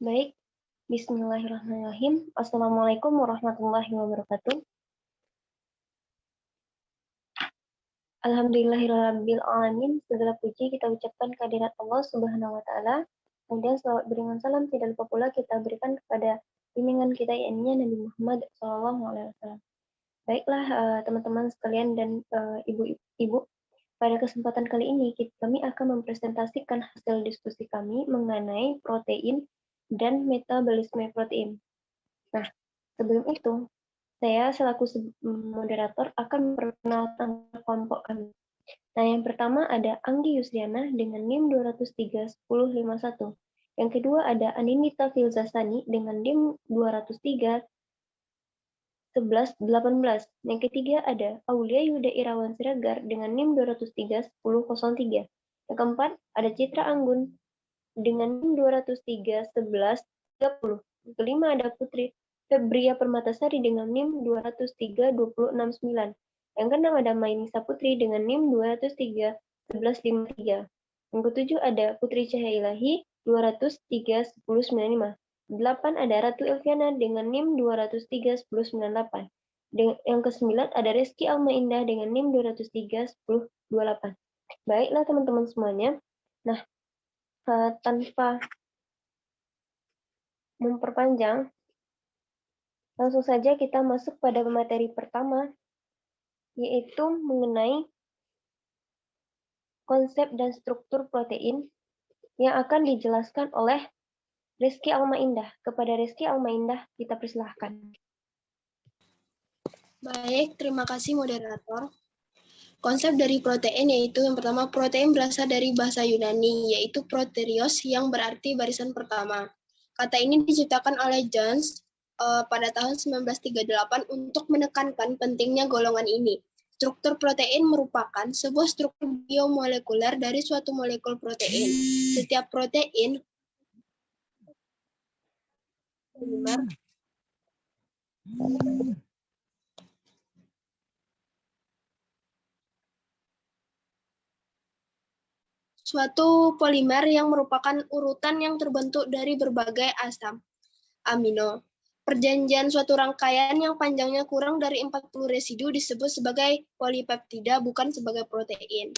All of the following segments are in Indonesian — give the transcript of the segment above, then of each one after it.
Baik, bismillahirrahmanirrahim. Assalamualaikum warahmatullahi wabarakatuh. Alhamdulillahirabbil alamin. Segala puji kita ucapkan kehadirat Allah Subhanahu wa taala. Kemudian selawat beriman salam tidak lupa pula kita berikan kepada bimbingan kita yakni Nabi Muhammad SAW. Baiklah teman-teman sekalian dan ibu-ibu, pada kesempatan kali ini kami akan mempresentasikan hasil diskusi kami mengenai protein dan metabolisme protein. Nah, sebelum itu, saya selaku moderator akan memperkenalkan kelompok kami. Nah, yang pertama ada Anggi Yusriana dengan NIM 203-1051. Yang kedua ada Aninita Filzasani dengan NIM 203-1118. Yang ketiga ada Aulia Yuda Irawan Siregar dengan NIM 203-1003. Yang keempat ada Citra Anggun dengan NIM 203-1130. Yang kelima ada Putri Febria Permatasari dengan NIM 203-2069. Yang keenam ada Mainisa Putri dengan NIM 203-1153. Yang ketujuh ada Putri Cahaya Ilahi 203-1095. 8 ada Ratu Elviana dengan NIM 203-1098. Yang ke-9 ada Reski Alma Indah dengan NIM 203-1028. Baiklah teman-teman semuanya. Nah, tanpa memperpanjang, langsung saja kita masuk pada materi pertama, yaitu mengenai konsep dan struktur protein yang akan dijelaskan oleh Reski Alma Indah. Kepada Reski Alma Indah, kita persilahkan. Baik, terima kasih moderator. Konsep dari protein yaitu yang pertama, protein berasal dari bahasa Yunani, yaitu proterios yang berarti barisan pertama. Kata ini diciptakan oleh Jones pada tahun 1938 untuk menekankan pentingnya golongan ini. Struktur protein merupakan sebuah struktur biomolekuler dari suatu molekul protein. Setiap protein suatu polimer yang merupakan urutan yang terbentuk dari berbagai asam amino. Perjanjian suatu rangkaian yang panjangnya kurang dari 40 residu disebut sebagai polipeptida, bukan sebagai protein.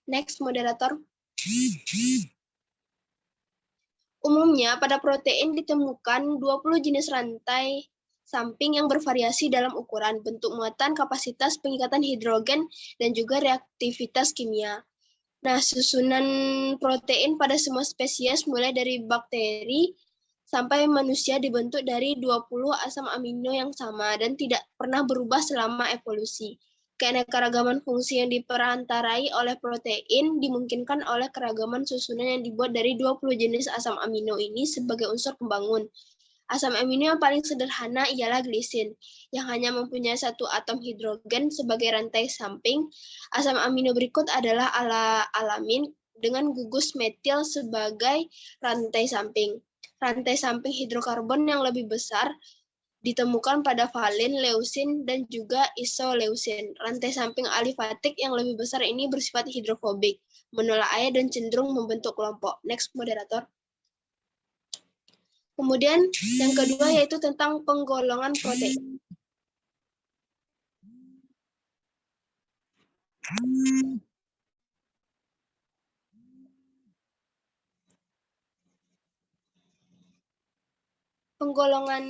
Next, moderator. Umumnya, pada protein ditemukan 20 jenis rantai samping yang bervariasi dalam ukuran, bentuk muatan, kapasitas pengikatan hidrogen, dan juga reaktivitas kimia. Nah, susunan protein pada semua spesies mulai dari bakteri sampai manusia dibentuk dari 20 asam amino yang sama dan tidak pernah berubah selama evolusi. Keanekaragaman fungsi yang diperantarai oleh protein dimungkinkan oleh keragaman susunan yang dibuat dari 20 jenis asam amino ini sebagai unsur pembangun. Asam amino yang paling sederhana ialah glisin, yang hanya mempunyai satu atom hidrogen sebagai rantai samping. Asam amino berikut adalah alamin dengan gugus metil sebagai rantai samping. Rantai samping hidrokarbon yang lebih besar ditemukan pada valin, leusin, dan juga isoleusin. Rantai samping alifatik yang lebih besar ini bersifat hidrofobik, menolak air dan cenderung membentuk kelompok. Next, moderator. Kemudian yang kedua yaitu tentang penggolongan protein. Penggolongan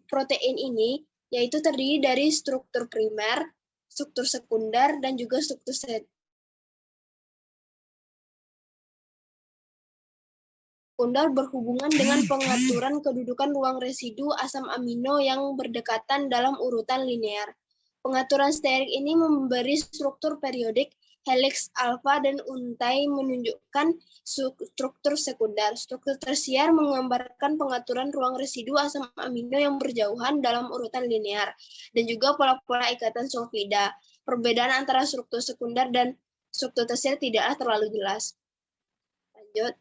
protein ini yaitu terdiri dari struktur primer, struktur sekunder, dan juga struktur sekunder berhubungan dengan pengaturan kedudukan ruang residu asam amino yang berdekatan dalam urutan linear. Pengaturan sterik ini memberi struktur periodik, helix alfa dan untai menunjukkan struktur sekunder. Struktur tersier menggambarkan pengaturan ruang residu asam amino yang berjauhan dalam urutan linear dan juga pola-pola ikatan sulfida. Perbedaan antara struktur sekunder dan struktur tersier tidaklah terlalu jelas. Lanjut.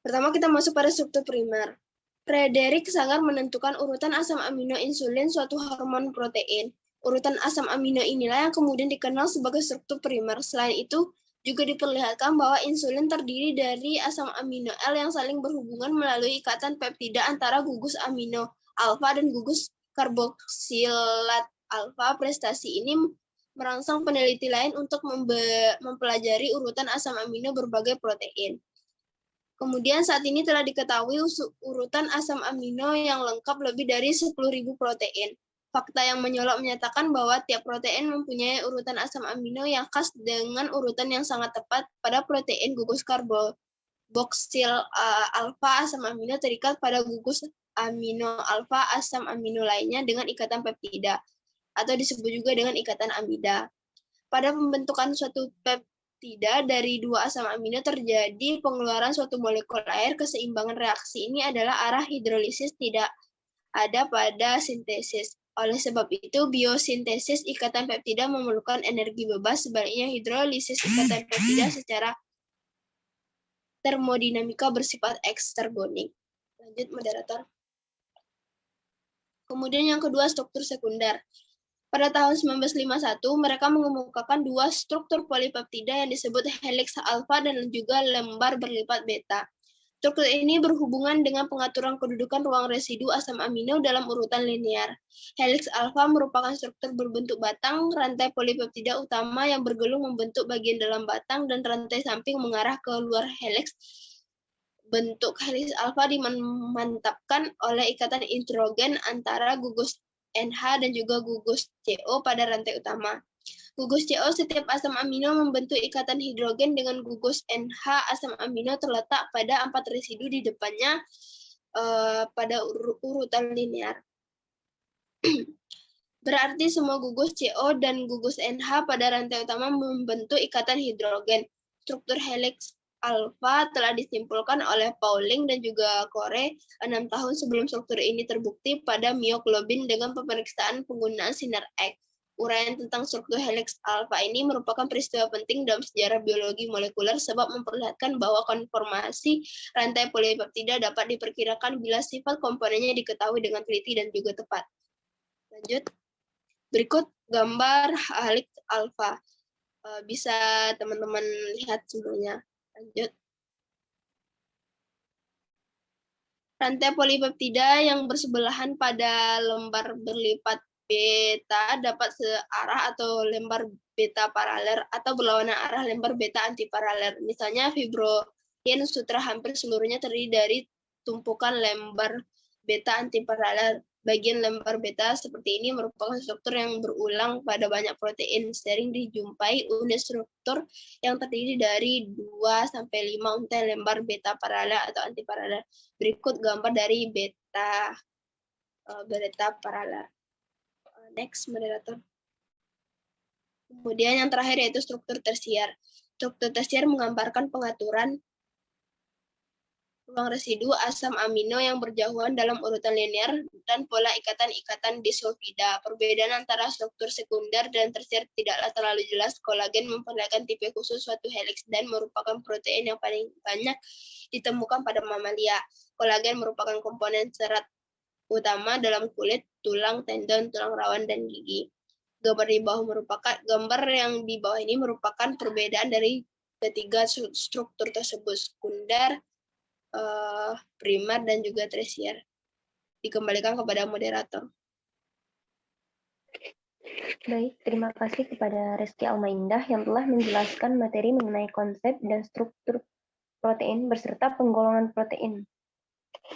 Pertama kita masuk pada struktur primer. Frederick Sanger menentukan urutan asam amino insulin suatu hormon protein. Urutan asam amino inilah yang kemudian dikenal sebagai struktur primer. Selain itu, Juga diperlihatkan bahwa insulin terdiri dari asam amino L yang saling berhubungan melalui ikatan peptida antara gugus amino alfa dan gugus karboksilat alfa. Prestasi ini merangsang peneliti lain untuk mempelajari urutan asam amino berbagai protein. Kemudian saat ini telah diketahui urutan asam amino yang lengkap lebih dari 10.000 protein. Fakta yang menyolok menyatakan bahwa tiap protein mempunyai urutan asam amino yang khas dengan urutan yang sangat tepat. Pada protein gugus karboksil alfa, asam amino terikat pada gugus amino alfa asam amino lainnya dengan ikatan peptida, atau disebut juga dengan ikatan amida. Pada pembentukan suatu peptida dari dua asam amino terjadi pengeluaran suatu molekul air. Keseimbangan reaksi ini adalah arah hidrolisis tidak ada pada sintesis. Oleh sebab itu, biosintesis ikatan peptida memerlukan energi bebas, sebaliknya hidrolisis ikatan peptida secara termodinamika bersifat ekstergonik. Lanjut, moderator. Kemudian yang kedua, struktur sekunder. Pada tahun 1951, mereka mengemukakan dua struktur polipeptida yang disebut helix alfa dan juga lembar berlipat beta. Struktur ini berhubungan dengan pengaturan kedudukan ruang residu asam amino dalam urutan linear. Helix alfa merupakan struktur berbentuk batang, rantai polipeptida utama yang bergelung membentuk bagian dalam batang, dan rantai samping mengarah ke luar helix. Bentuk helix alfa dimantapkan oleh ikatan hidrogen antara gugus NH dan juga gugus CO pada rantai utama. Gugus CO setiap asam amino membentuk ikatan hidrogen dengan gugus NH. Asam amino terletak pada 4 residu di depannya pada urutan linear. Berarti semua gugus CO dan gugus NH pada rantai utama membentuk ikatan hidrogen. Struktur helix alfa telah disimpulkan oleh Pauling dan juga Corey 6 tahun sebelum struktur ini terbukti pada mioglobin dengan pemeriksaan penggunaan sinar X. Uraian tentang struktur helix alfa ini merupakan peristiwa penting dalam sejarah biologi molekuler sebab memperlihatkan bahwa konformasi rantai polipeptida dapat diperkirakan bila sifat komponennya diketahui dengan teliti dan juga tepat. Lanjut. Berikut gambar helix alfa. Bisa teman-teman lihat sebelumnya. Lanjut. Rantai polipeptida yang bersebelahan pada lembar berlipat beta dapat searah atau lembar beta paralel atau berlawanan arah lembar beta antiparalel. Misalnya fibroin sutra hampir seluruhnya terdiri dari tumpukan lembar beta antiparalel. Bagian lembar beta seperti ini merupakan struktur yang berulang pada banyak protein. Sering dijumpai unit struktur yang terdiri dari 2-5 untai lembar beta paralel atau antiparalel. Berikut gambar dari beta paralel. Next, moderator. Kemudian yang terakhir yaitu struktur tersier. Struktur tersier menggambarkan pengaturan ruang residu asam amino yang berjauhan dalam urutan linear dan pola ikatan-ikatan disulfida. Perbedaan antara struktur sekunder dan tersier tidaklah terlalu jelas. Kolagen memperlihatkan tipe khusus suatu helix dan merupakan protein yang paling banyak ditemukan pada mamalia. Kolagen merupakan komponen serat utama dalam kulit, tulang, tendon, tulang rawan, dan gigi. Gambar yang di bawah ini merupakan perbedaan dari ketiga struktur tersebut, sekunder, primer, dan juga tersier. Dikembalikan kepada moderator. Baik, terima kasih kepada Reski Almaindah yang telah menjelaskan materi mengenai konsep dan struktur protein beserta penggolongan protein.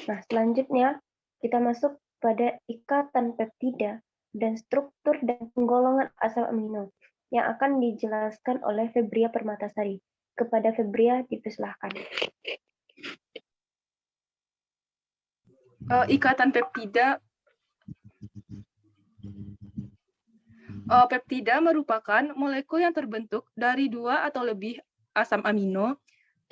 Nah, selanjutnya kita masuk pada ikatan peptida dan struktur dan penggolongan asam amino yang akan dijelaskan oleh Febria Permatasari. Kepada Febria dipersilahkan. Ikatan peptida. Peptida merupakan molekul yang terbentuk dari 2 atau lebih asam amino.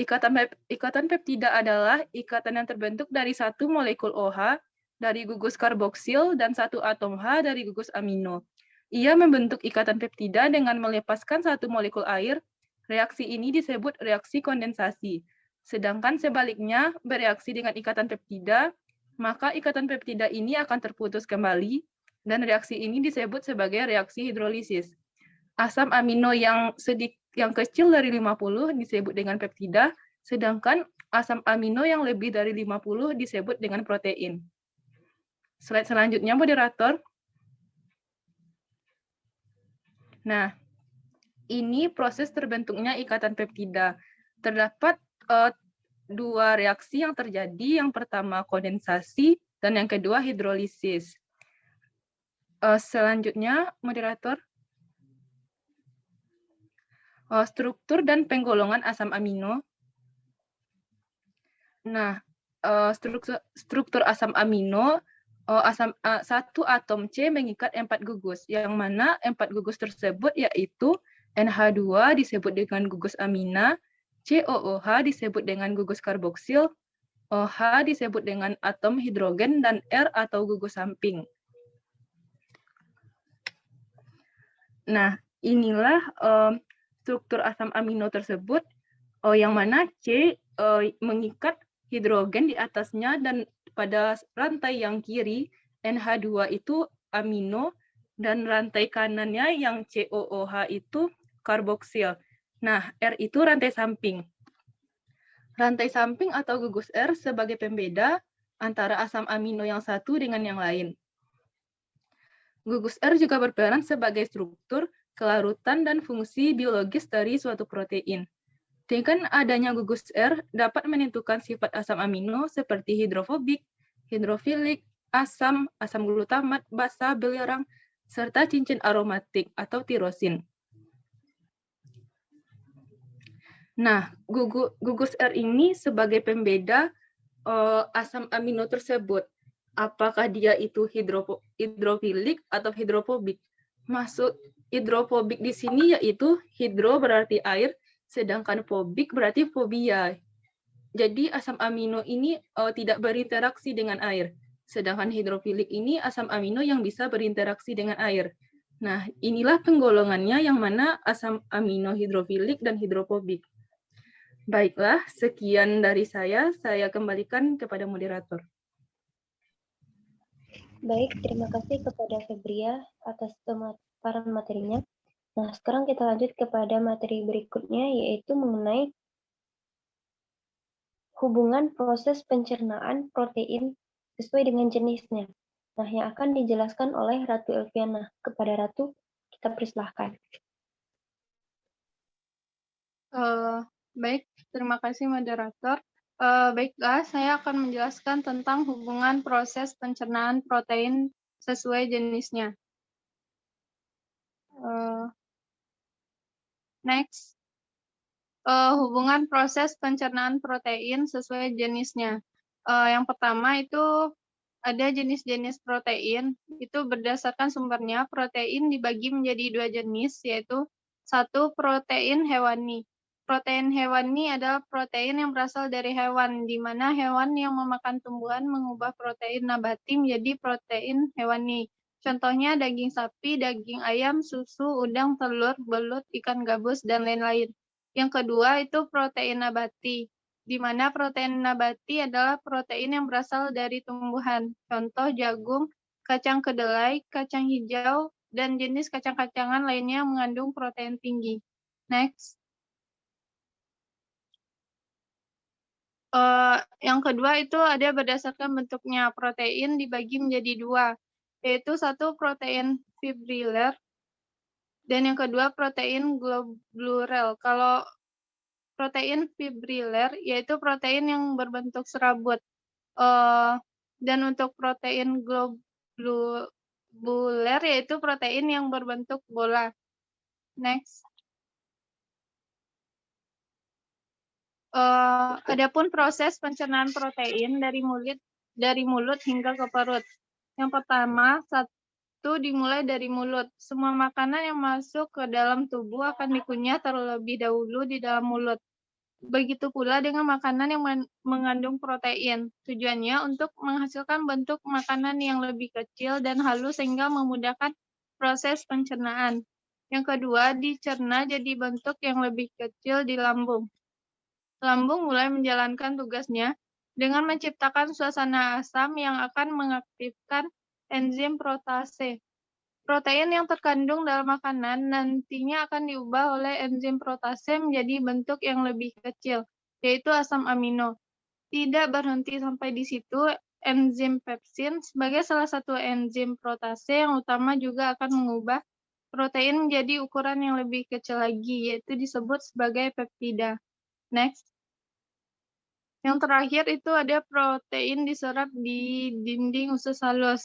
Ikatan peptida adalah ikatan yang terbentuk dari satu molekul OH dari gugus karboksil dan satu atom H dari gugus amino. Ia membentuk ikatan peptida dengan melepaskan satu molekul air. Reaksi ini disebut reaksi kondensasi. Sedangkan sebaliknya, bereaksi dengan ikatan peptida, maka ikatan peptida ini akan terputus kembali, dan reaksi ini disebut sebagai reaksi hidrolisis. Asam amino yang yang kecil dari 50 disebut dengan peptida, sedangkan asam amino yang lebih dari 50 disebut dengan protein. Slide selanjutnya, moderator. Nah, ini proses terbentuknya ikatan peptida. Terdapat dua reaksi yang terjadi. Yang pertama kondensasi dan yang kedua hidrolisis. Selanjutnya, moderator. Struktur dan penggolongan asam amino. Nah, struktur asam amino, satu atom C mengikat 4 gugus, yang mana 4 gugus tersebut yaitu NH2 disebut dengan gugus amina, COOH disebut dengan gugus karboksil, OH disebut dengan atom hidrogen, dan R atau gugus samping. Nah, inilah struktur asam amino tersebut, yang mana C mengikat hidrogen di atasnya, dan pada rantai yang kiri NH2 itu amino, dan rantai kanannya yang COOH itu karboksil. Nah, R itu rantai samping. Rantai samping atau gugus R sebagai pembeda antara asam amino yang satu dengan yang lain. Gugus R juga berperan sebagai struktur, kelarutan, dan fungsi biologis dari suatu protein. Dengan adanya gugus R dapat menentukan sifat asam amino seperti hidrofobik, hidrofilik, asam, asam glutamat, basa, belerang, serta cincin aromatik atau tirosin. Nah, gugus R ini sebagai pembeda asam amino tersebut. Apakah dia itu hidrofilik atau hidrofobik? Maksud hidrofobik di sini yaitu hidro berarti air, sedangkan fobik berarti fobia. Jadi asam amino ini tidak berinteraksi dengan air. Sedangkan hidrofilik ini asam amino yang bisa berinteraksi dengan air. Nah, inilah penggolongannya yang mana asam amino hidrofilik dan hidrofobik. Baiklah, sekian dari saya kembalikan kepada moderator. Baik, terima kasih kepada Febria atas pemaparan materinya. Nah, sekarang kita lanjut kepada materi berikutnya, yaitu mengenai hubungan proses pencernaan protein sesuai dengan jenisnya. Nah, yang akan dijelaskan oleh Ratu Elviana. Kepada Ratu, kita persilahkan. Baik, terima kasih moderator. Baiklah, saya akan menjelaskan tentang hubungan proses pencernaan protein sesuai jenisnya. Next. Hubungan proses pencernaan protein sesuai jenisnya. Yang pertama itu ada jenis-jenis protein, itu berdasarkan sumbernya. Protein dibagi menjadi dua jenis, yaitu satu protein hewani. Protein hewani adalah protein yang berasal dari hewan, di mana hewan yang memakan tumbuhan mengubah protein nabati menjadi protein hewani. Contohnya daging sapi, daging ayam, susu, udang, telur, belut, ikan gabus, dan lain-lain. Yang kedua itu protein nabati, di mana protein nabati adalah protein yang berasal dari tumbuhan. Contoh jagung, kacang kedelai, kacang hijau, dan jenis kacang-kacangan lainnya yang mengandung protein tinggi. Next. Yang kedua itu ada berdasarkan bentuknya. Protein dibagi menjadi dua, yaitu satu protein fibrillar, dan yang kedua protein globular. Kalau protein fibrillar yaitu protein yang berbentuk serabut. Dan untuk protein globular yaitu protein yang berbentuk bola. Next. Adapun proses pencernaan protein dari mulut hingga ke perut. Yang pertama, satu dimulai dari mulut. Semua makanan yang masuk ke dalam tubuh akan dikunyah terlebih dahulu di dalam mulut. Begitu pula dengan makanan yang mengandung protein. Tujuannya untuk menghasilkan bentuk makanan yang lebih kecil dan halus sehingga memudahkan proses pencernaan. Yang kedua, dicerna jadi bentuk yang lebih kecil di lambung. Lambung mulai menjalankan tugasnya dengan menciptakan suasana asam yang akan mengaktifkan enzim protase. Protein yang terkandung dalam makanan nantinya akan diubah oleh enzim protase menjadi bentuk yang lebih kecil, yaitu asam amino. Tidak berhenti sampai di situ, enzim pepsin sebagai salah satu enzim protase yang utama juga akan mengubah protein menjadi ukuran yang lebih kecil lagi, yaitu disebut sebagai peptida. Next. Yang terakhir itu ada protein diserap di dinding usus halus.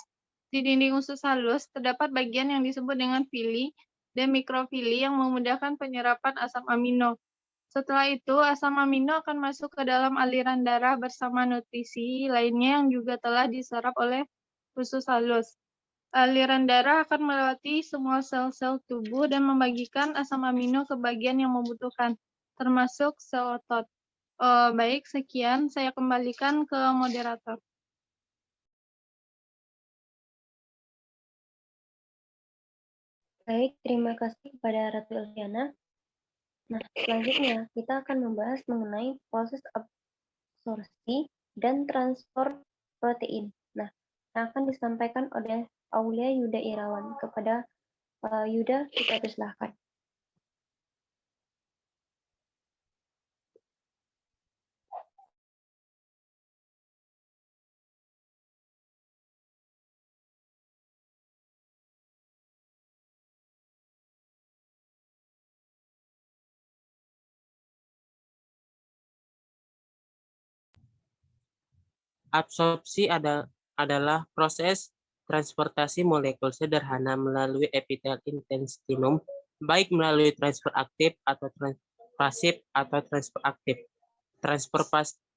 Di dinding usus halus terdapat bagian yang disebut dengan villi dan mikrofili yang memudahkan penyerapan asam amino. Setelah itu, asam amino akan masuk ke dalam aliran darah bersama nutrisi lainnya yang juga telah diserap oleh usus halus. Aliran darah akan melewati semua sel-sel tubuh dan membagikan asam amino ke bagian yang membutuhkan, termasuk sel otot. Baik, sekian. Saya kembalikan ke moderator. Baik, terima kasih kepada Ratu Elviana. Nah, selanjutnya kita akan membahas mengenai proses absorpsi dan transport protein. Nah, yang akan disampaikan oleh Aulia Yuda Irawan. Kepada Yuda, kita persilahkan. Absorpsi adalah proses transportasi molekul sederhana melalui epitel intestinum, baik melalui transfer aktif atau pasif atau transfer aktif. Transfer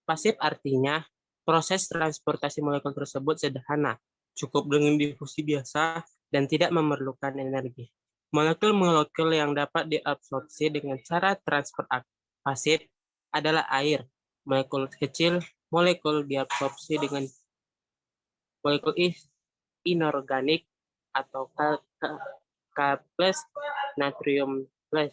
pasif artinya proses transportasi molekul tersebut sederhana, cukup dengan difusi biasa, dan tidak memerlukan energi. Molekul-molekul yang dapat diabsorpsi dengan cara transfer pasif adalah air, molekul kecil, molekul diabsorpsi dengan molekul inorganik atau K plus natrium plus.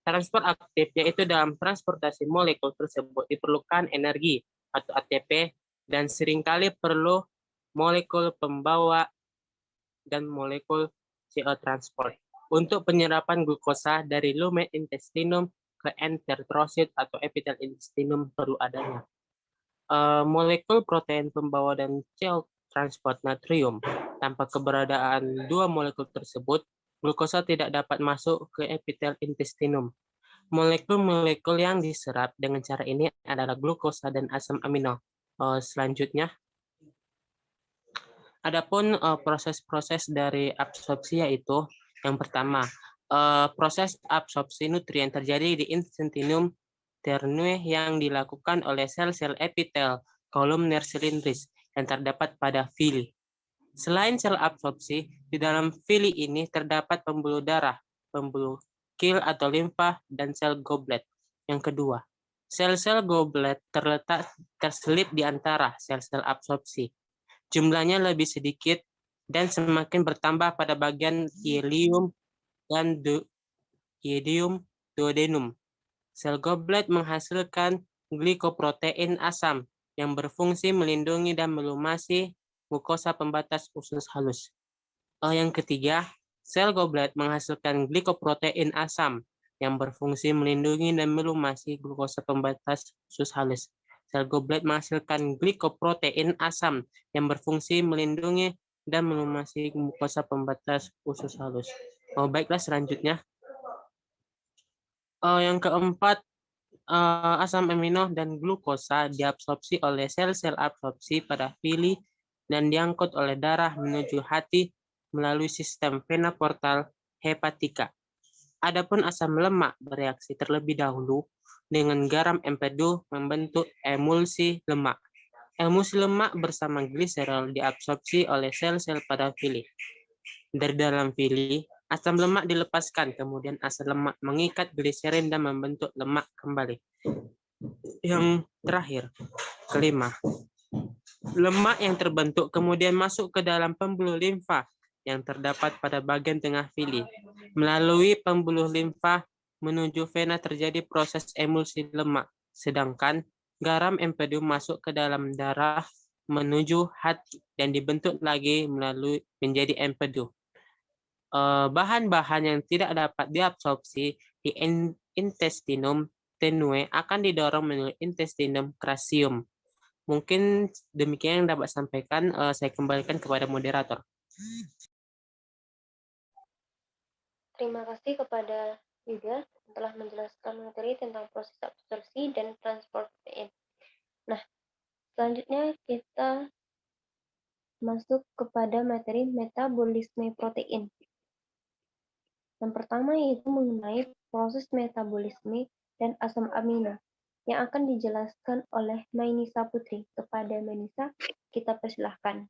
Transfer aktif yaitu dalam transportasi molekul tersebut diperlukan energi atau ATP dan seringkali perlu molekul pembawa dan molekul CO transport. Untuk penyerapan glukosa dari lumen intestinum ke enterosit atau epitel intestinum perlu adanya molekul protein pembawa dan CO transport natrium. Tanpa keberadaan dua molekul tersebut, glukosa tidak dapat masuk ke epitel intestinum. Molekul-molekul yang diserap dengan cara ini adalah glukosa dan asam amino. Selanjutnya, adapun proses-proses dari absorpsi yaitu yang pertama, proses absorpsi nutrien terjadi di intestinum ternue yang dilakukan oleh sel-sel epitel kolumner silindris yang terdapat pada villi. Selain sel absorpsi, di dalam villi ini terdapat pembuluh darah, pembuluh kil atau limfa, dan sel goblet. Yang kedua, sel-sel goblet terselip di antara sel-sel absorpsi. Jumlahnya lebih sedikit dan semakin bertambah pada bagian ileum dan duodenum. Sel goblet menghasilkan glikoprotein asam yang berfungsi melindungi dan melumasi mukosa pembatas usus halus. Yang ketiga, sel goblet menghasilkan glikoprotein asam yang berfungsi melindungi dan melumasi glukosa pembatas usus halus. Sel goblet menghasilkan glikoprotein asam yang berfungsi melindungi dan melumasi mukosa pembatas usus halus. Baiklah, selanjutnya. Yang keempat, asam amino dan glukosa diabsorpsi oleh sel-sel absorpsi pada villi dan diangkut oleh darah menuju hati melalui sistem vena portal hepatika. Adapun asam lemak bereaksi terlebih dahulu dengan garam empedu membentuk emulsi lemak. Emulsi lemak bersama gliserol diabsorpsi oleh sel-sel pada villi. Dari dalam villi, asam lemak dilepaskan, kemudian asam lemak mengikat gliserin dan membentuk lemak kembali. Yang terakhir, kelima, lemak yang terbentuk kemudian masuk ke dalam pembuluh limfa yang terdapat pada bagian tengah villi. Melalui pembuluh limfa menuju vena terjadi proses emulsi lemak, sedangkan garam empedu masuk ke dalam darah menuju hati dan dibentuk lagi melalui menjadi empedu. bahan-bahan yang tidak dapat diabsorpsi di intestinum tenue akan didorong menuju intestinum cruentum. Mungkin demikian yang dapat sampaikan. Saya kembalikan kepada moderator. Terima kasih kepada Yuda telah menjelaskan materi tentang proses absorpsi dan transport protein. Nah, selanjutnya kita masuk kepada materi metabolisme protein. Yang pertama yaitu mengenai proses metabolisme dan asam amino yang akan dijelaskan oleh Mainisa Putri. Kepada Mainisa, kita persilahkan.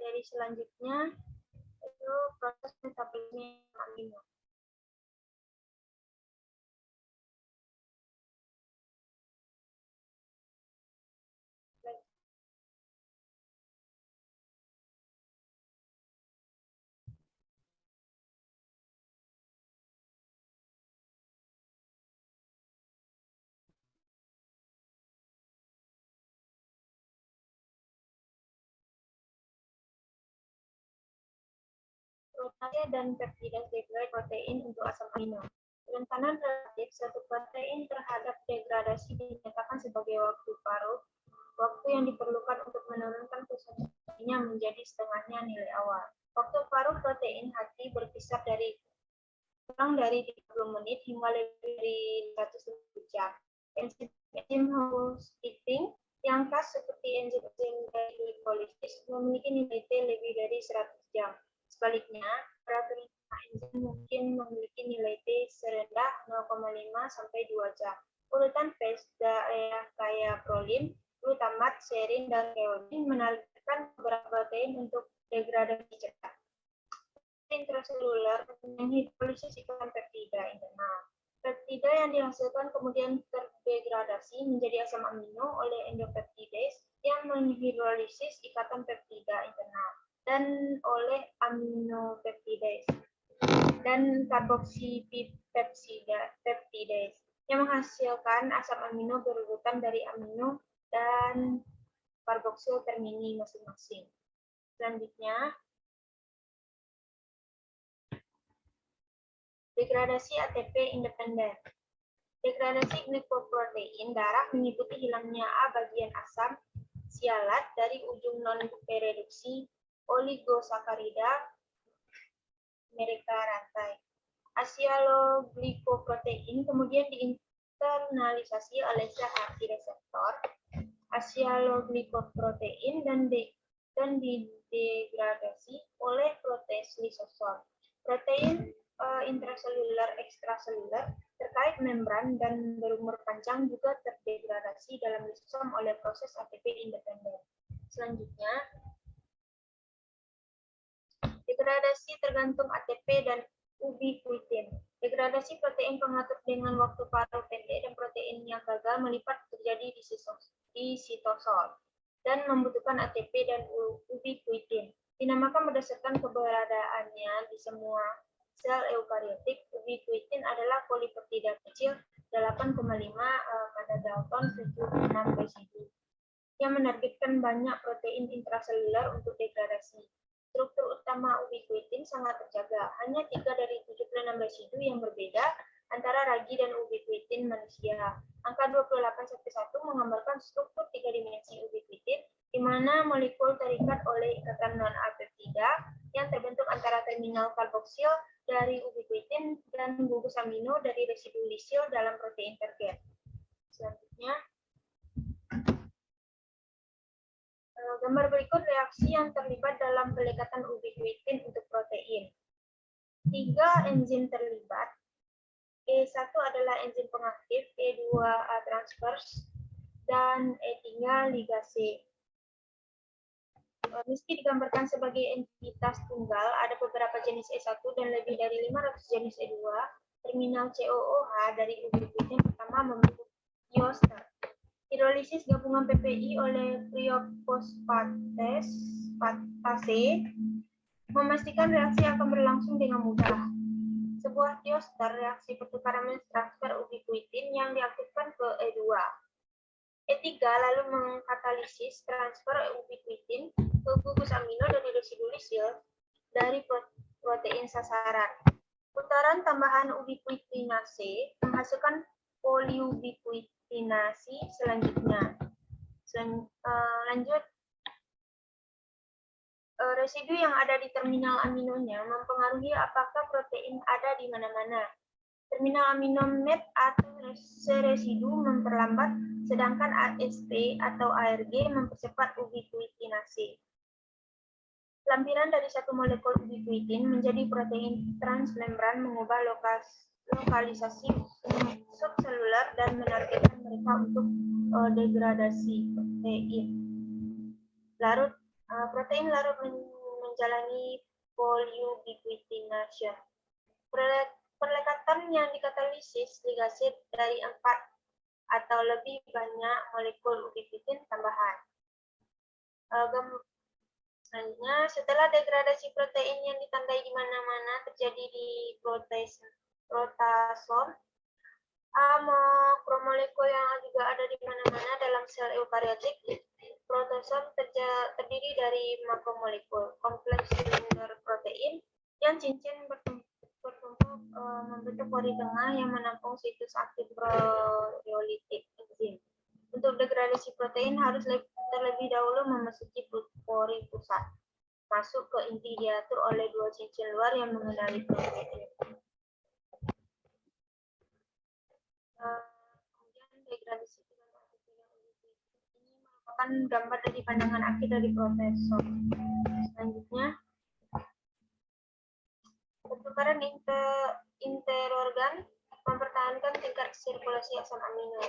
Dari selanjutnya itu proses metabolisme amino. Protase dan peptida degrade protein untuk asam amino. Kerentanan relatif suatu protein terhadap degradasi dinyatakan sebagai waktu paruh, waktu yang diperlukan untuk menurunkan konsentrasinya menjadi setengahnya nilai awal. Waktu paruh protein hati berkisar dari kurang dari 30 menit hingga lebih dari 110 jam. Enzim housekeeping yang khas seperti enzim glikolisis memiliki nilai T lebih dari 100 jam. Sebaliknya, pada enzim mungkin memiliki nilai T serendah 0,5 sampai 2 jam. Urutan phase daerah kaya prolin, glutamat, serin, dan keolin menargetkan beberapa protein untuk degradasi cepat. Intraseluler menghidrolisis ikatan peptida internal. Peptida yang dihasilkan kemudian terdegradasi menjadi asam amino oleh endopeptidase yang menghidrolisis ikatan peptida internal dan oleh aminopeptidase dan karboksipeptidase yang menghasilkan asam amino berurutan dari amino dan karboksil termini masing-masing. Selanjutnya, degradasi ATP independen. Degradasi glikoprotein darah mengikuti hilangnya A bagian asam sialat dari ujung non-pereduksi oligosakarida mereka rantai. Asialoglikoprotein kemudian diinternalisasi oleh sel hati reseptor asialoglikoprotein dan didegradasi oleh protease lisosom. Protein intraseluler ekstraseluler terkait membran dan berumur panjang juga terdegradasi dalam lisosom oleh proses ATP independen. Selanjutnya, degradasi tergantung ATP dan ubiquitin. Degradasi protein pengatur dengan waktu paruh pendek dan protein yang gagal melipat terjadi di sitosol dan membutuhkan ATP dan ubiquitin. Dinamakan berdasarkan keberadaannya di semua sel eukariotik. Ubiquitin adalah polipeptida kecil 8,5 pada Dalton 76 residu yang menargetkan banyak protein intraseluler untuk degradasi. Struktur utama ubiquitin sangat terjaga. Hanya 3 dari 76 residu yang berbeda antara ragi dan ubiquitin manusia. Angka 28-1 menggambarkan struktur 3 dimensi ubiquitin, di mana molekul terikat oleh ikatan non-A-peptida yang terbentuk antara terminal karboksil dari ubiquitin dan gugus amino dari residu lisil dalam protein target. Selanjutnya, gambar berikut reaksi yang terlibat dalam pelekatan ubiquitin untuk protein. 3 enzim terlibat. E1 adalah enzim pengaktif, E2A transverse, dan E3 ligase. Meski digambarkan sebagai entitas tunggal, ada beberapa jenis E1 dan lebih dari 500 jenis E2. Terminal COOH dari ubiquitin pertama membentuk ioster. Hidrolisis gabungan PPI oleh kriofosfatase memastikan reaksi akan berlangsung dengan mudah. Sebuah ioster reaksi pertukaran transfer ubiquitin yang diaktifkan ke E2. D3 lalu mengkatalisis transfer ubiquitin ke gugus amino dari residu lisil dari protein sasaran. Putaran tambahan ubiquitinase menghasilkan poliubiquitinasi selanjutnya. Lanjut, residu yang ada di terminal aminonya mempengaruhi apakah protein ada di mana-mana. Terminal amino met atau seresidu memperlambat, sedangkan ASP atau ARG mempercepat ubiquitinase. Lampiran dari satu molekul ubiquitin menjadi protein transmembran mengubah lokalisasi subseluler dan menargetkan mereka untuk degradasi protein. Protein larut menjalani polyubiquitination. Perlekatan yang dikatalisis ligase dari 4 atau lebih banyak molekul ubiquitin tambahan. Selanjutnya, setelah degradasi protein yang ditandai di mana-mana terjadi di protasom, makromolekul yang juga ada di mana-mana dalam sel eukariotik. Protosom terdiri dari makromolekul kompleks seluler protein yang cincin bertumpuk membentuk pori tengah yang menampung situs aktif proteolitik enzim. Untuk degradasi protein harus terlebih dahulu memasuki pori pusat, masuk ke inti diatur oleh dua cincin luar yang mengenali protein. Kemudian degradasi ini merupakan gambar dari pandangan akhir dari protesom. Selanjutnya, pertukaran interorgan mempertahankan tingkat sirkulasi asam amino.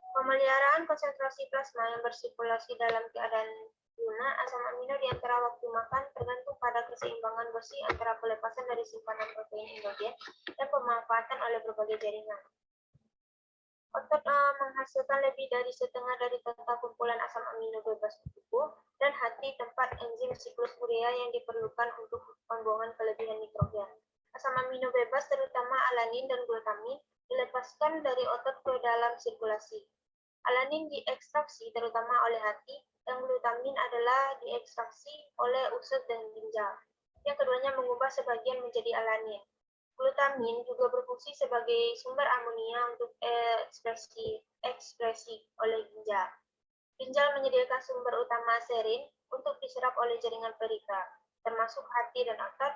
Pemeliharaan konsentrasi plasma yang bersirkulasi dalam keadaan guna asam amino di antara waktu makan tergantung pada keseimbangan bersih antara pelepasan dari simpanan protein endogen dan pemanfaatan oleh berbagai jaringan. Otot menghasilkan lebih dari setengah dari total kumpulan asam amino bebas tubuh, dan hati tempat enzim siklus urea yang diperlukan untuk pembuangan kelebihan nitrogen. Asam amino bebas terutama alanin dan glutamin dilepaskan dari otot ke dalam sirkulasi. Alanin diekstraksi terutama oleh hati, dan glutamin adalah diekstraksi oleh usus dan ginjal. Yang keduanya mengubah sebagian menjadi alanin. Glutamin juga berfungsi sebagai sumber amonia untuk ekspresi oleh ginjal. Ginjal menyediakan sumber utama serin untuk diserap oleh jaringan perikal, termasuk hati dan otot.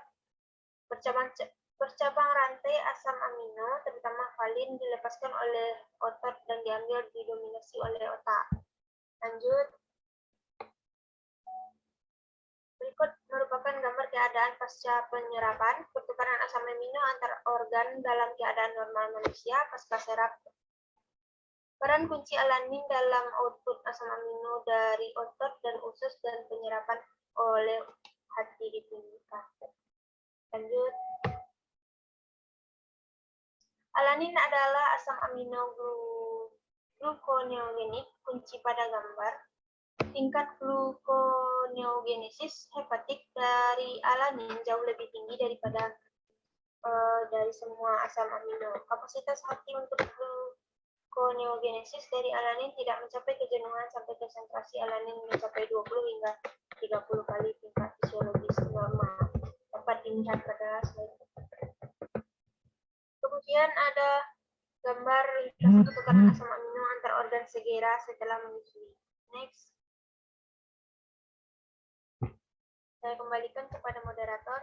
Bercabang rantai asam amino, terutama valin, dilepaskan oleh otot dan diambil didominasi oleh otak. Lanjut. Berikut merupakan gambar keadaan pasca penyerapan, pertukaran asam amino antar organ dalam keadaan normal manusia pasca serap. Peran kunci alanin dalam output asam amino dari otot dan usus dan penyerapan oleh hati ditunjukkan. Lanjut. Alanin adalah asam amino gluconeogenik kunci pada gambar. Tingkat gluconeogenesis hepatik dari alanin jauh lebih tinggi daripada dari semua asam amino. Kapasitas hati untuk gluconeogenesis dari alanin tidak mencapai kejenuhan sampai konsentrasi alanin mencapai 20 hingga 30 kali tingkat fisiologis normal. Dapat dilihat pada slide. Kemudian ada gambar pertukaran asam amino antar organ segera setelah menyusui. Next. Saya kembalikan kepada moderator.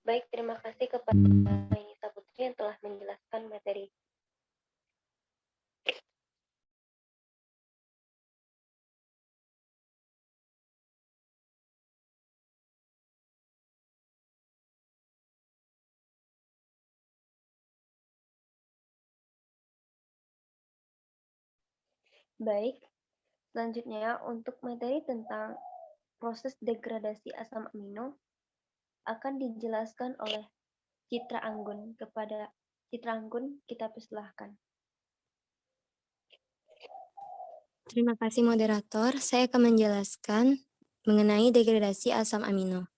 Baik, terima kasih kepada Nisa Putri yang telah menjelaskan materi. Baik, selanjutnya untuk materi tentang proses degradasi asam amino akan dijelaskan oleh Citra Anggun. Kepada Citra Anggun kita persilahkan. Terima kasih moderator. Saya akan menjelaskan mengenai degradasi asam amino.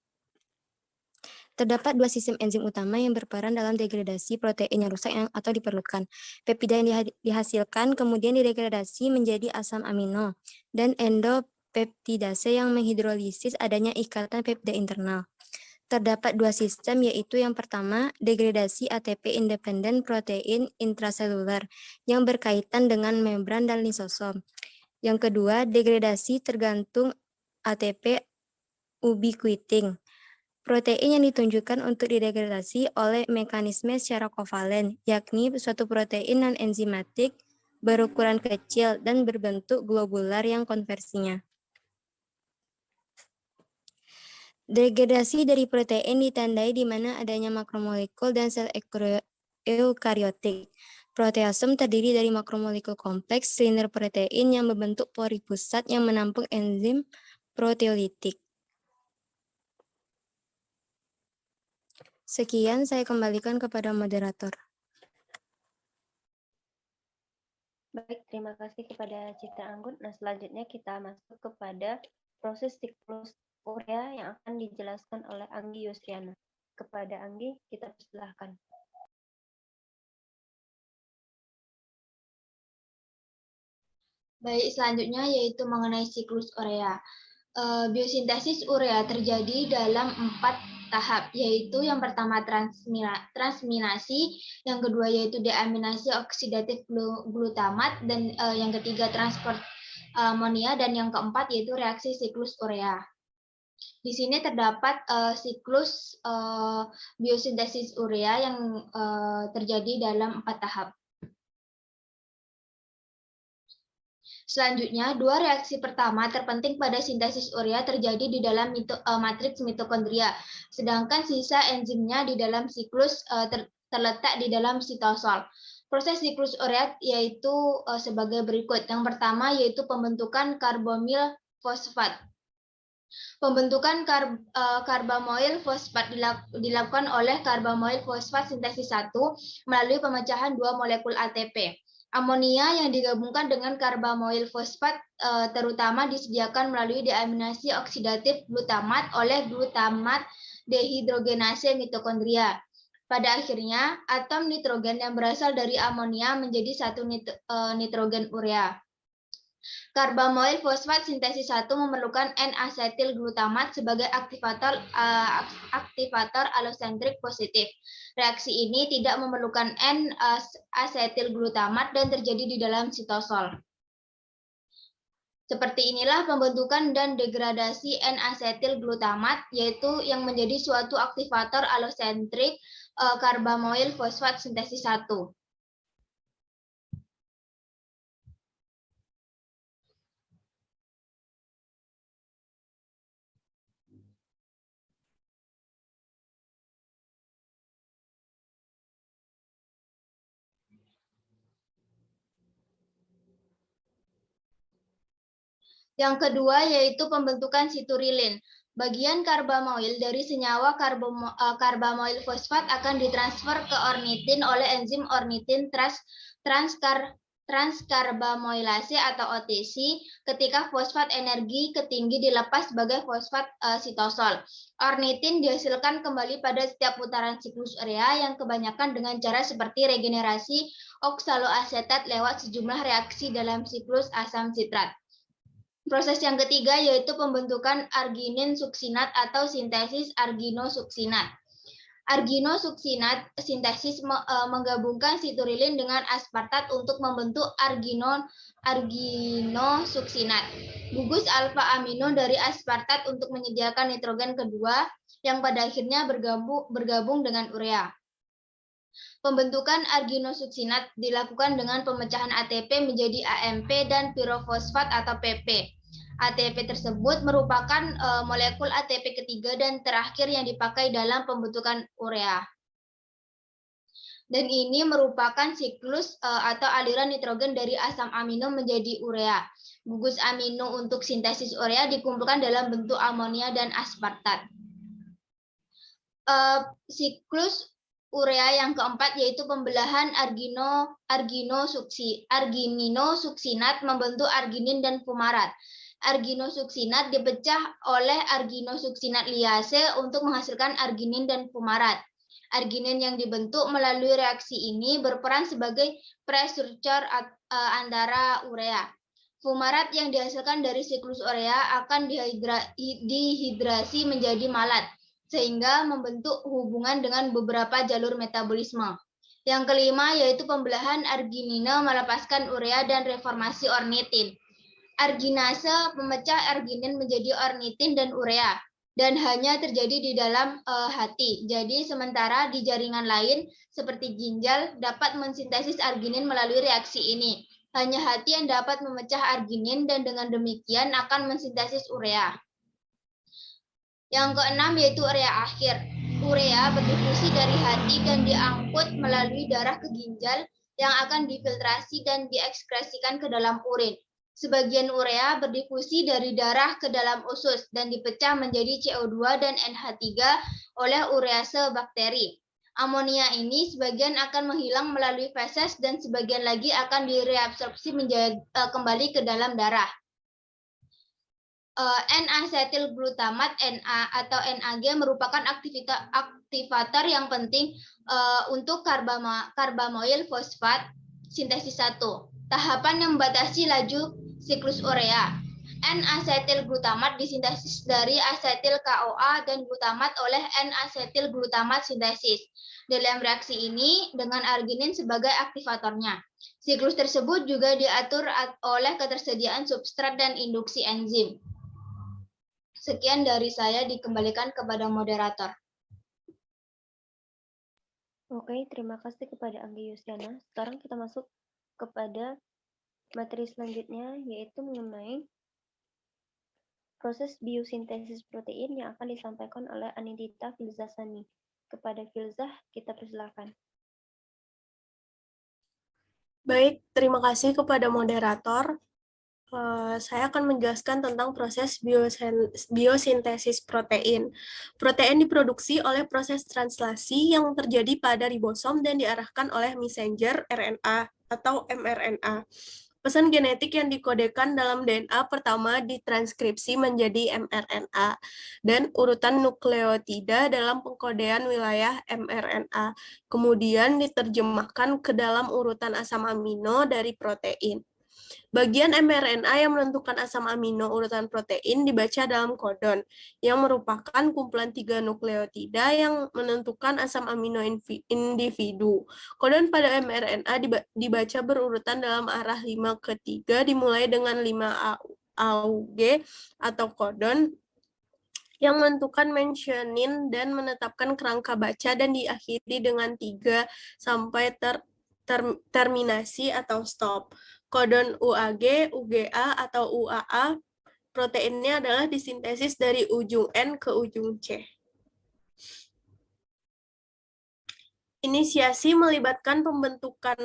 Terdapat dua sistem enzim utama yang berperan dalam degradasi protein yang rusak atau diperlukan. Peptida yang dihasilkan kemudian didegradasi menjadi asam amino, dan endopeptidase yang menghidrolisis adanya ikatan peptida internal. Terdapat dua sistem, yaitu yang pertama, degradasi ATP independen protein intraseluler yang berkaitan dengan membran dan lisosom. Yang kedua, degradasi tergantung ATP ubiquitin. Protein yang ditunjukkan untuk didegradasi oleh mekanisme secara kovalen, yakni suatu protein non-enzimatik berukuran kecil dan berbentuk globular yang konversinya. Degradasi dari protein ditandai di mana adanya makromolekul dan sel eukariotik. Proteasum terdiri dari makromolekul kompleks silinder protein yang membentuk pori pusat yang menampung enzim proteolitik. Sekian, saya kembalikan kepada moderator. Baik, terima kasih kepada Citra Anggun. Nah, selanjutnya kita masuk kepada proses siklus urea yang akan dijelaskan oleh Anggi Yusriana. Kepada Anggi, kita persilahkan. Baik, selanjutnya yaitu mengenai siklus urea. Biosintesis urea terjadi dalam 4 tahap, yaitu yang pertama transminasi, yang kedua yaitu deaminasi oksidatif glutamat, dan yang ketiga transport amonia, dan yang keempat yaitu reaksi siklus urea. Di sini terdapat siklus biosintesis urea yang terjadi dalam 4 tahap. Selanjutnya, dua reaksi pertama terpenting pada sintesis urea terjadi di dalam matriks mitokondria, sedangkan sisa enzimnya di dalam siklus terletak di dalam sitosol. Proses siklus urea yaitu sebagai berikut. Yang pertama yaitu pembentukan karbamil fosfat. Pembentukan karbamoil fosfat dilakukan oleh karbamoil fosfat sintesis 1 melalui pemecahan 2 molekul ATP. Amonia yang digabungkan dengan karbamoil fosfat terutama disediakan melalui deaminasi oksidatif glutamat oleh glutamat dehidrogenase mitokondria. Pada akhirnya, atom nitrogen yang berasal dari amonia menjadi satu nitrogen urea. Karbamoil fosfat sintesis 1 memerlukan N-asetil glutamat sebagai aktivator alosentrik positif. Reaksi ini tidak memerlukan N-asetil glutamat dan terjadi di dalam sitosol. Seperti inilah pembentukan dan degradasi N-asetil glutamat, yaitu yang menjadi suatu aktivator alosentrik karbamoil fosfat sintesis 1. Yang kedua yaitu pembentukan siturilin. Bagian karbamoil dari senyawa karbamoil fosfat akan ditransfer ke ornitin oleh enzim ornitin transkarbamoilase atau OTC ketika fosfat energi ketinggi dilepas sebagai fosfat sitosol. Ornitin dihasilkan kembali pada setiap putaran siklus urea yang kebanyakan dengan cara seperti regenerasi oksaloasetat lewat sejumlah reaksi dalam siklus asam sitrat. Proses yang ketiga yaitu pembentukan arginin suksinat atau sintesis arginosuksinat. Arginosuksinat sintesis menggabungkan siturilin dengan aspartat untuk membentuk arginosuksinat. Gugus alfa amino dari aspartat untuk menyediakan nitrogen kedua yang pada akhirnya bergabung dengan urea. Pembentukan arginosuksinat dilakukan dengan pemecahan ATP menjadi AMP dan pirofosfat atau PP. ATP tersebut merupakan molekul ATP ketiga dan terakhir yang dipakai dalam pembentukan urea. Dan ini merupakan siklus atau aliran nitrogen dari asam amino menjadi urea. Gugus amino untuk sintesis urea dikumpulkan dalam bentuk amonia dan aspartat. Siklus urea yang keempat yaitu pembelahan arginosuksinat membentuk arginin dan fumarat. Arginosuksinat dipecah oleh arginosuksinat liase untuk menghasilkan arginin dan fumarat. Arginin yang dibentuk melalui reaksi ini berperan sebagai precursor antara urea. Fumarat yang dihasilkan dari siklus urea akan dihidrasi menjadi malat, sehingga membentuk hubungan dengan beberapa jalur metabolisme. Yang kelima yaitu pembelahan arginine melepaskan urea dan reformasi ornitin. Arginase memecah arginin menjadi ornitin dan urea, dan hanya terjadi di dalam hati. Jadi sementara di jaringan lain seperti ginjal dapat mensintesis arginin melalui reaksi ini. Hanya hati yang dapat memecah arginin dan dengan demikian akan mensintesis urea. Yang keenam yaitu urea akhir. Urea berdifusi dari hati dan diangkut melalui darah ke ginjal yang akan difiltrasi dan diekskresikan ke dalam urin. Sebagian urea berdifusi dari darah ke dalam usus dan dipecah menjadi CO2 dan NH3 oleh urease bakteri. Amonia ini sebagian akan menghilang melalui feses dan sebagian lagi akan direabsorpsi kembali ke dalam darah. N-asetilglutamat NA atau NAG merupakan aktivator yang penting untuk karbamoil fosfat sintesis 1. Tahapan yang membatasi laju siklus urea. N-asetilglutamat disintesis dari asetil KOA dan glutamat oleh N-asetilglutamat sintesis. Dalam reaksi ini dengan arginin sebagai aktivatornya. Siklus tersebut juga diatur oleh ketersediaan substrat dan induksi enzim. Sekian dari saya, dikembalikan kepada moderator. Oke, terima kasih kepada Anggi Yustiana. Sekarang kita masuk kepada materi selanjutnya, yaitu mengenai proses biosintesis protein yang akan disampaikan oleh Anindita Filzasani. Kepada Filzah, kita persilakan. Baik, terima kasih kepada moderator. Saya akan menjelaskan tentang proses biosintesis protein. Protein diproduksi oleh proses translasi yang terjadi pada ribosom dan diarahkan oleh messenger RNA atau mRNA. Pesan genetik yang dikodekan dalam DNA pertama ditranskripsi menjadi mRNA dan urutan nukleotida dalam pengkodean wilayah mRNA, kemudian diterjemahkan ke dalam urutan asam amino dari protein. Bagian mRNA yang menentukan asam amino urutan protein dibaca dalam kodon, yang merupakan kumpulan 3 nukleotida yang menentukan asam amino individu. Kodon pada mRNA dibaca berurutan dalam arah 5 ke 3, dimulai dengan 5 AUG atau kodon, yang menentukan mentioning dan menetapkan kerangka baca, dan diakhiri dengan 3 sampai terminasi atau stop. Kodon UAG, UGA, atau UAA, proteinnya adalah disintesis dari ujung N ke ujung C. Inisiasi melibatkan pembentukan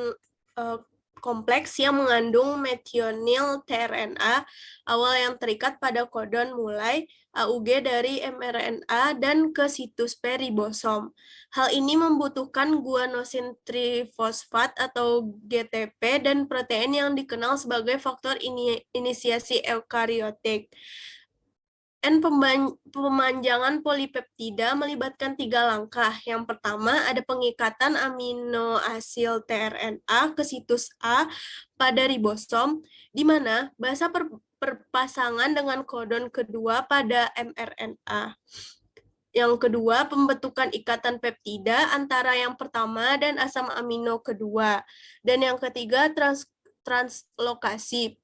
kompleks yang mengandung metionil tRNA awal yang terikat pada kodon mulai AUG dari mRNA dan ke situs P ribosom. Hal ini membutuhkan guanosin trifosfat atau GTP dan protein yang dikenal sebagai faktor inisiasi eukariotik. Pemanjangan polipeptida melibatkan 3 langkah. Yang pertama, ada pengikatan aminoasil tRNA ke situs A pada ribosom, di mana basa perpasangan dengan kodon kedua pada mRNA. Yang kedua, pembentukan ikatan peptida antara yang pertama dan asam amino kedua. Dan yang ketiga, translokasi,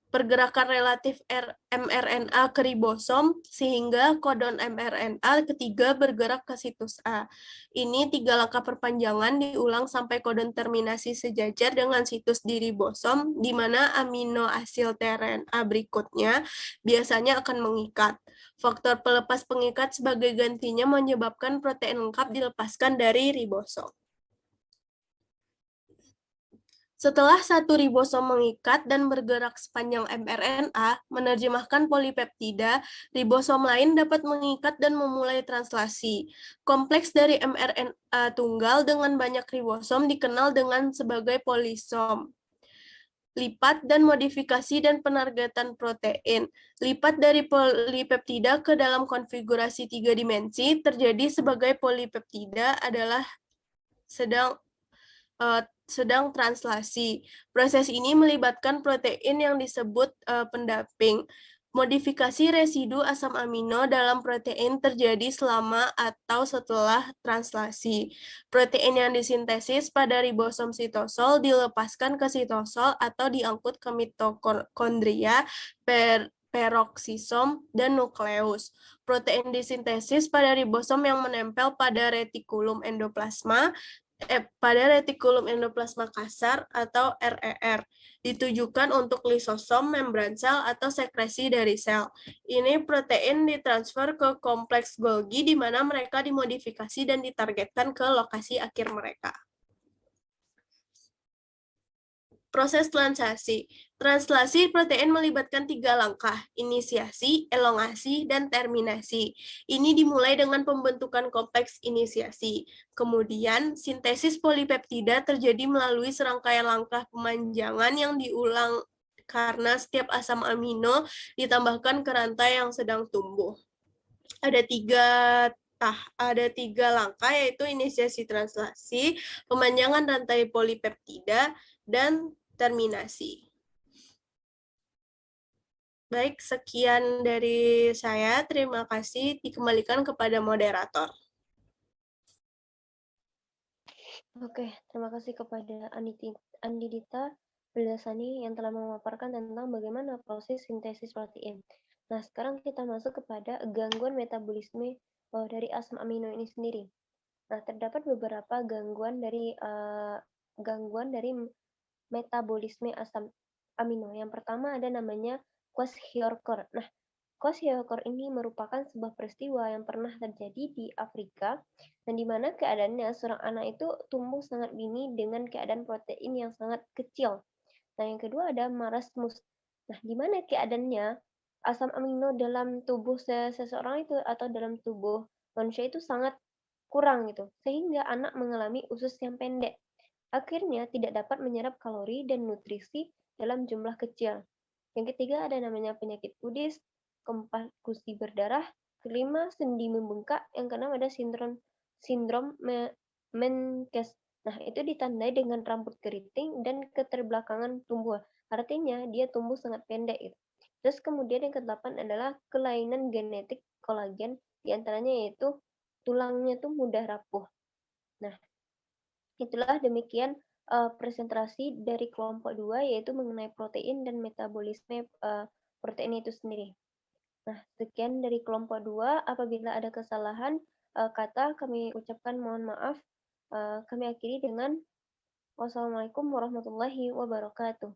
pergerakan relatif mRNA ke ribosom sehingga kodon mRNA ketiga bergerak ke situs A. Ini 3 langkah perpanjangan diulang sampai kodon terminasi sejajar dengan situs di ribosom, di mana aminoasil tRNA berikutnya biasanya akan mengikat. Faktor pelepas pengikat sebagai gantinya menyebabkan protein lengkap dilepaskan dari ribosom. Setelah satu ribosom mengikat dan bergerak sepanjang mRNA, menerjemahkan polipeptida, ribosom lain dapat mengikat dan memulai translasi. Kompleks dari mRNA tunggal dengan banyak ribosom dikenal dengan sebagai polisom. Lipat dan modifikasi dan penargetan protein. Lipat dari polipeptida ke dalam konfigurasi 3 dimensi terjadi sebagai polipeptida adalah sedang translasi. Proses ini melibatkan protein yang disebut pendamping. Modifikasi residu asam amino dalam protein terjadi selama atau setelah translasi. Protein yang disintesis pada ribosom sitosol dilepaskan ke sitosol atau diangkut ke mitokondria, peroksisom, dan nukleus. Protein disintesis pada ribosom yang menempel pada retikulum endoplasma kasar atau RER ditujukan untuk lisosom, membran sel, atau sekresi dari sel. Ini protein ditransfer ke kompleks Golgi di mana mereka dimodifikasi dan ditargetkan ke lokasi akhir mereka. Proses translasi. Translasi protein melibatkan 3 langkah, inisiasi, elongasi, dan terminasi. Ini dimulai dengan pembentukan kompleks inisiasi. Kemudian, sintesis polipeptida terjadi melalui serangkaian langkah pemanjangan yang diulang karena setiap asam amino ditambahkan ke rantai yang sedang tumbuh. Ada tiga langkah, yaitu inisiasi translasi, pemanjangan rantai polipeptida, dan terminasi. Baik, sekian dari saya. Terima kasih. Dikembalikan kepada moderator. Oke, terima kasih kepada Andidita Bildasani yang telah memaparkan tentang bagaimana proses sintesis protein. Nah, sekarang kita masuk kepada gangguan metabolisme dari asam amino ini sendiri. Nah, terdapat beberapa gangguan dari metabolisme asam amino. Yang pertama ada namanya kwashiorkor. Nah, kwashiorkor ini merupakan sebuah peristiwa yang pernah terjadi di Afrika dan di mana keadaannya seorang anak itu tumbuh sangat dini dengan keadaan protein yang sangat kecil. Nah, yang kedua ada marasmus. Nah, di mana keadaannya asam amino dalam tubuh seseorang itu atau dalam tubuh manusia itu sangat kurang gitu, sehingga anak mengalami usus yang pendek. Akhirnya tidak dapat menyerap kalori dan nutrisi dalam jumlah kecil. Yang ketiga ada namanya penyakit kudis, keempat gusi berdarah, kelima sendi membengkak, yang keenam ada sindrom Menkes. Nah, itu ditandai dengan rambut keriting dan keterbelakangan tumbuh. Artinya dia tumbuh sangat pendek gitu. Terus kemudian yang kedelapan adalah kelainan genetik kolagen, diantaranya yaitu tulangnya tuh mudah rapuh. Nah, itulah demikian presentasi dari kelompok 2 yaitu mengenai protein dan metabolisme protein itu sendiri. Nah, sekian dari kelompok 2. Apabila ada kesalahan kata kami ucapkan mohon maaf. Kami akhiri dengan wassalamualaikum warahmatullahi wabarakatuh.